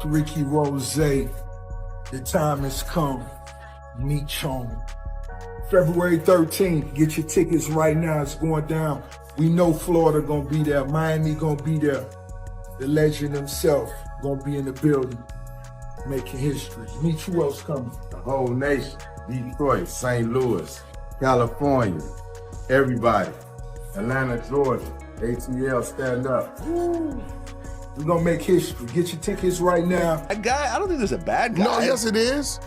Ricky Rose, the time has come. Meech home. February 13th, get your tickets right now. It's going down. We know Florida gonna be there. Miami gonna be there. The legend himself gonna be in the building, making history. Meech, who else coming? The whole nation. Detroit, St. Louis, California, everybody. Atlanta, Georgia, ATL, stand up. Woo. We're gonna make history. Get your tickets right now. That guy, I don't think there's a bad guy. No, yes it is.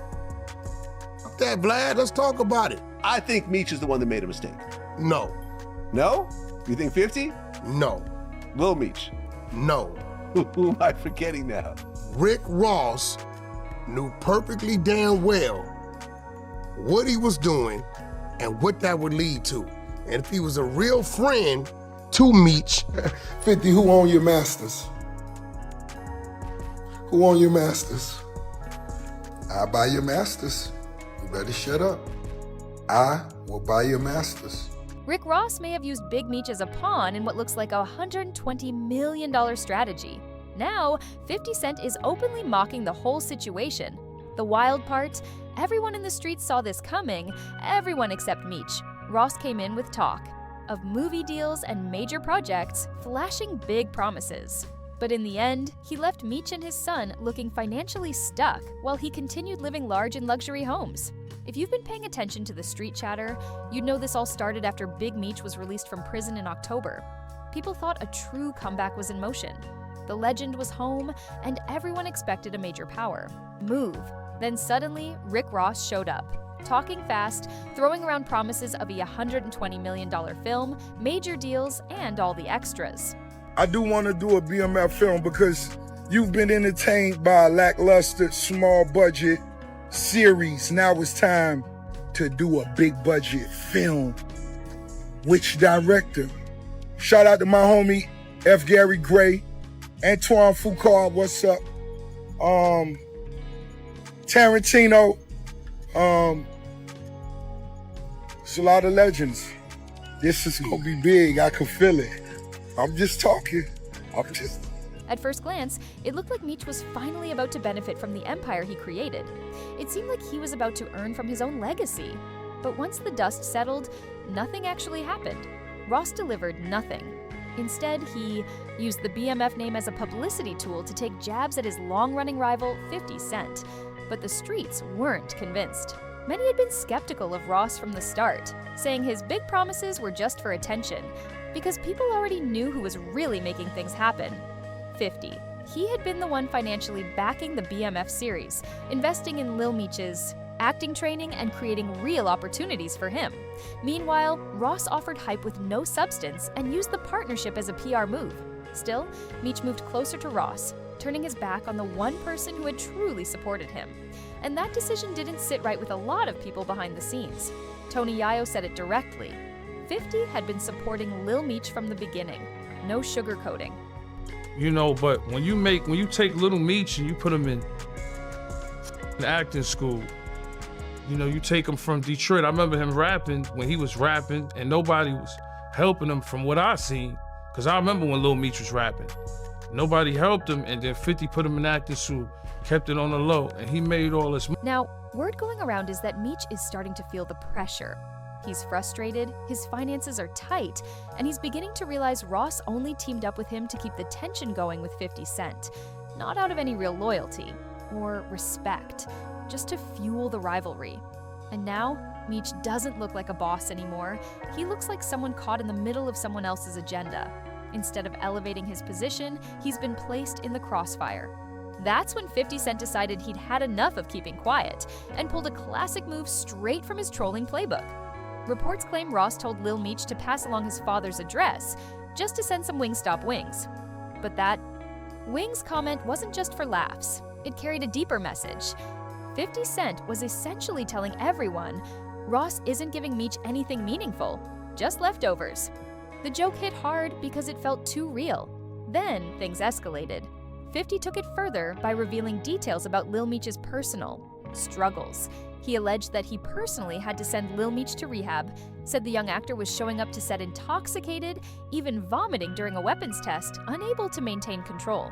That Vlad, let's talk about it. I think Meech is the one that made a mistake. No, No? You think 50? no, Lil Meech. no. Who am I forgetting now? Rick Ross knew perfectly damn well what he was doing and what that would lead to. And if he was a real friend to Meech, 50, who own your masters? Who own your masters? I buy your masters. You better shut up. I will buy your masters. Rick Ross may have used Big Meech as a pawn in what looks like a $120 million strategy. Now, 50 Cent is openly mocking the whole situation. The wild part? Everyone in the streets saw this coming, everyone except Meech. Ross came in with talk of movie deals and major projects, flashing big promises. But in the end, he left Meech and his son looking financially stuck while he continued living large in luxury homes. If you've been paying attention to the street chatter, you'd know this all started after Big Meech was released from prison in October. People thought a true comeback was in motion. The legend was home, and everyone expected a major power move. Then suddenly, Rick Ross showed up, talking fast, throwing around promises of a $120 million film, major deals, and all the extras. I do want to do a BMF film because you've been entertained by a lackluster, small budget series. Now it's time to do a big budget film. Which director? Shout out to my homie F. Gary Gray, Antoine Foucault, what's up? Tarantino. It's a lot of legends. This is gonna be big, I can feel it. I'm just talking. At first glance, it looked like Meech was finally about to benefit from the empire he created. It seemed like he was about to earn from his own legacy. But once the dust settled, nothing actually happened. Ross delivered nothing. Instead, he used the BMF name as a publicity tool to take jabs at his long-running rival, 50 Cent. But the streets weren't convinced. Many had been skeptical of Ross from the start, saying his big promises were just for attention, because people already knew who was really making things happen. 50. He had been the one financially backing the BMF series, investing in Lil Meech's acting training and creating real opportunities for him. Meanwhile, Ross offered hype with no substance and used the partnership as a PR move. Still, Meech moved closer to Ross, turning his back on the one person who had truly supported him. And that decision didn't sit right with a lot of people behind the scenes. Tony Yayo said it directly. 50 had been supporting Lil Meech from the beginning. No sugarcoating. You know, but when you take Lil Meech and you put him in acting school, you know, you take him from Detroit. I remember him rapping when he was rapping and nobody was helping him from what I seen. Cause I remember when Lil Meech was rapping. Nobody helped him, and then 50 put him in acting school, kept it on the low, and he made all this money. Now, word going around is that Meech is starting to feel the pressure. He's frustrated, his finances are tight, and he's beginning to realize Ross only teamed up with him to keep the tension going with 50 Cent, not out of any real loyalty or respect, just to fuel the rivalry. And now, Meech doesn't look like a boss anymore. He looks like someone caught in the middle of someone else's agenda. Instead of elevating his position, he's been placed in the crossfire. That's when 50 Cent decided he'd had enough of keeping quiet and pulled a classic move straight from his trolling playbook. Reports claim Ross told Lil Meech to pass along his father's address, just to send some Wingstop wings. But that wings comment wasn't just for laughs. It carried a deeper message. 50 Cent was essentially telling everyone, Ross isn't giving Meech anything meaningful, just leftovers. The joke hit hard because it felt too real. Then things escalated. 50 took it further by revealing details about Lil Meech's personal struggles. He alleged that he personally had to send Lil Meech to rehab, said the young actor was showing up to set intoxicated, even vomiting during a weapons test, unable to maintain control.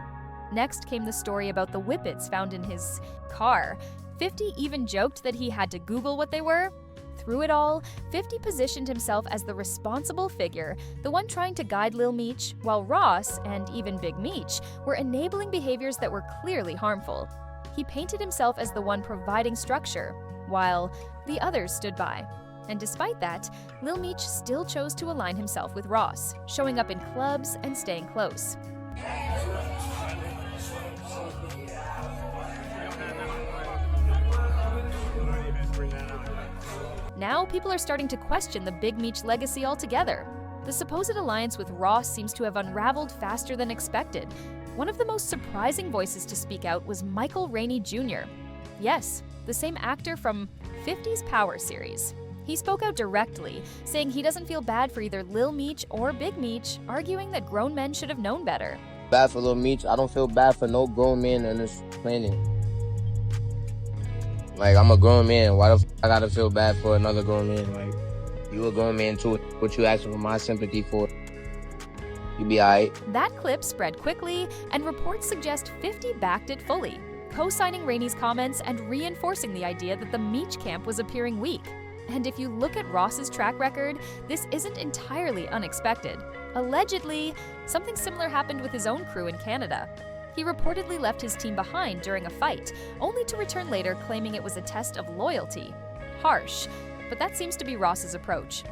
Next came the story about the whippets found in his car. 50 even joked that he had to Google what they were. Through it all, 50 positioned himself as the responsible figure, the one trying to guide Lil Meech, while Ross, and even Big Meech, were enabling behaviors that were clearly harmful. He painted himself as the one providing structure, while the others stood by. And despite that, Lil Meech still chose to align himself with Ross, showing up in clubs and staying close. Now, people are starting to question the Big Meech legacy altogether. The supposed alliance with Ross seems to have unraveled faster than expected. One of the most surprising voices to speak out was Michael Rainey Jr. Yes, the same actor from 50's Power series. He spoke out directly, saying he doesn't feel bad for either Lil Meech or Big Meech, arguing that grown men should have known better. Bad for Lil Meech. I don't feel bad for no grown man on this planet. Like, I'm a grown man. Why the f I gotta feel bad for another grown man? Like, you a grown man too. What you asking for my sympathy for? You be alright. That clip spread quickly, and reports suggest 50 backed it fully, co-signing Rainey's comments and reinforcing the idea that the Meech camp was appearing weak. And if you look at Ross's track record, this isn't entirely unexpected. Allegedly, something similar happened with his own crew in Canada. He reportedly left his team behind during a fight, only to return later claiming it was a test of loyalty. Harsh, but that seems to be Ross's approach.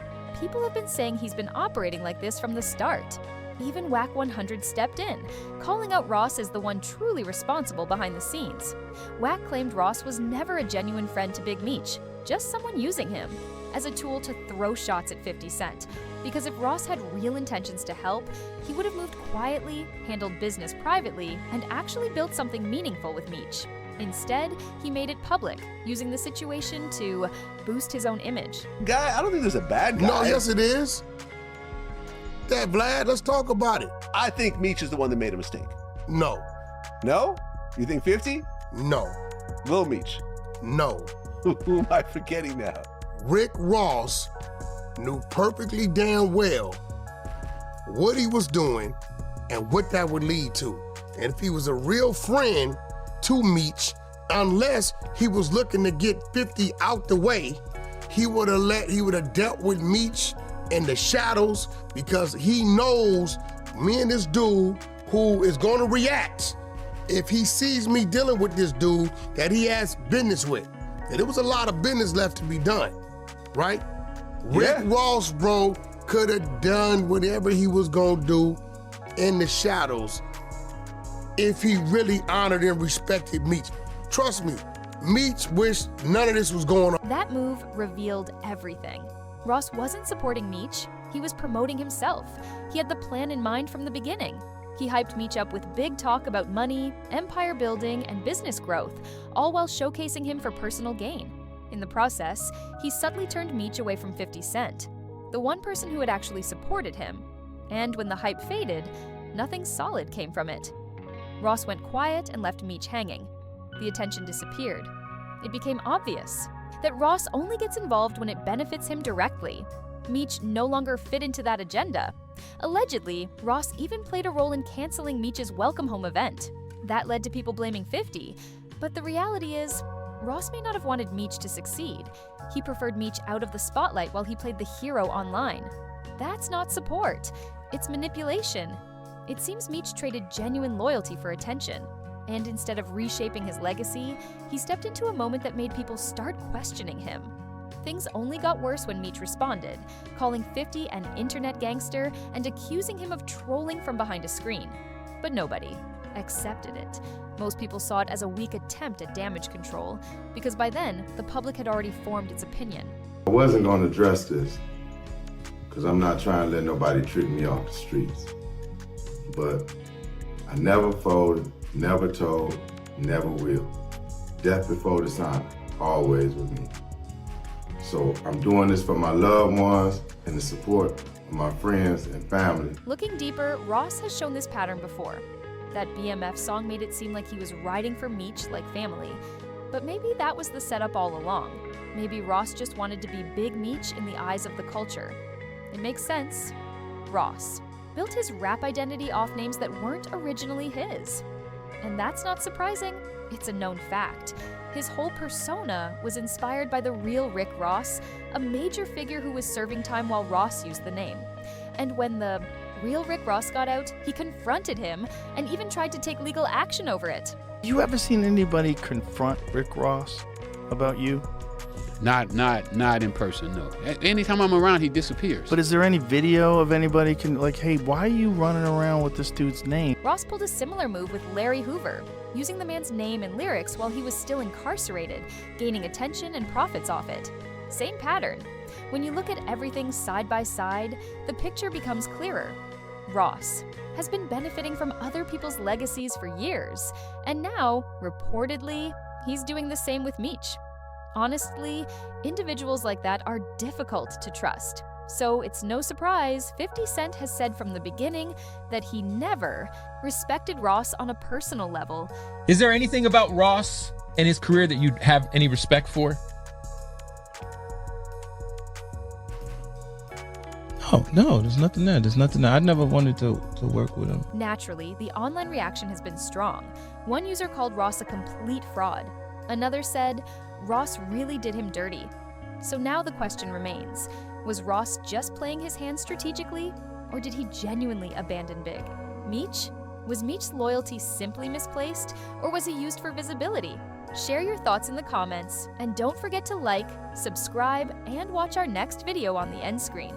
People have been saying he's been operating like this from the start. Even Whack 100 stepped in, calling out Ross as the one truly responsible behind the scenes. Whack claimed Ross was never a genuine friend to Big Meech, just someone using him as a tool to throw shots at 50 Cent. Because if Ross had real intentions to help, he would have moved quietly, handled business privately, and actually built something meaningful with Meech. Instead, he made it public, using the situation to boost his own image. Guy, I don't think there's a bad guy. No, yes it is. That Vlad, let's talk about it. I think Meech is the one that made a mistake. No, No? You think 50? no, Lil Meech. no. Who am I forgetting now? Rick Ross knew perfectly damn well what he was doing and what that would lead to. And if he was a real friend to Meech, unless he was looking to get 50 out the way, he would have dealt with Meech in the shadows, because he knows me and this dude who is gonna react if he sees me dealing with this dude that he has business with. And there was a lot of business left to be done, right? Rick Ross, bro, could have done whatever he was gonna do in the shadows if he really honored and respected Meech. Trust me, Meech wished none of this was going on. That move revealed everything. Ross wasn't supporting Meech, he was promoting himself. He had the plan in mind from the beginning. He hyped Meech up with big talk about money, empire building, and business growth, all while showcasing him for personal gain. In the process, he subtly turned Meech away from 50 Cent, the one person who had actually supported him. And when the hype faded, nothing solid came from it. Ross went quiet and left Meech hanging. The attention disappeared. It became obvious that Ross only gets involved when it benefits him directly. Meech no longer fit into that agenda. Allegedly, Ross even played a role in canceling Meech's Welcome Home event. That led to people blaming 50, but the reality is, Ross may not have wanted Meech to succeed. He preferred Meech out of the spotlight while he played the hero online. That's not support, it's manipulation. It seems Meech traded genuine loyalty for attention. And instead of reshaping his legacy, he stepped into a moment that made people start questioning him. Things only got worse when Meech responded, calling 50 an internet gangster and accusing him of trolling from behind a screen. But nobody accepted it. Most people saw it as a weak attempt at damage control, because by then, the public had already formed its opinion. I wasn't going to address this because I'm not trying to let nobody trick me off the streets. But I never folded, never told, never will. Death before dishonor, always with me. So I'm doing this for my loved ones and the support of my friends and family. Looking deeper, Ross has shown this pattern before. That BMF song made it seem like he was riding for Meech like family. But maybe that was the setup all along. Maybe Ross just wanted to be Big Meech in the eyes of the culture. It makes sense. Ross built his rap identity off names that weren't originally his. And that's not surprising, it's a known fact. His whole persona was inspired by the real Rick Ross, a major figure who was serving time while Ross used the name. And when the real Rick Ross got out, he confronted him and even tried to take legal action over it. You ever seen anybody confront Rick Ross about you? Not in person, no. Anytime I'm around, he disappears. But is there any video of anybody hey, why are you running around with this dude's name? Ross pulled a similar move with Larry Hoover, using the man's name and lyrics while he was still incarcerated, gaining attention and profits off it. Same pattern. When you look at everything side by side, the picture becomes clearer. Ross has been benefiting from other people's legacies for years, and now, reportedly, he's doing the same with Meech. Honestly, individuals like that are difficult to trust. So it's no surprise 50 Cent has said from the beginning that he never respected Ross on a personal level. Is there anything about Ross and his career that you have any respect for? No, there's nothing there. I never wanted to work with him. Naturally, the online reaction has been strong. One user called Ross a complete fraud. Another said, Ross really did him dirty. So now the question remains, was Ross just playing his hand strategically, or did he genuinely abandon Big? Meech? Was Meech's loyalty simply misplaced, or was he used for visibility? Share your thoughts in the comments, and don't forget to like, subscribe, and watch our next video on the end screen.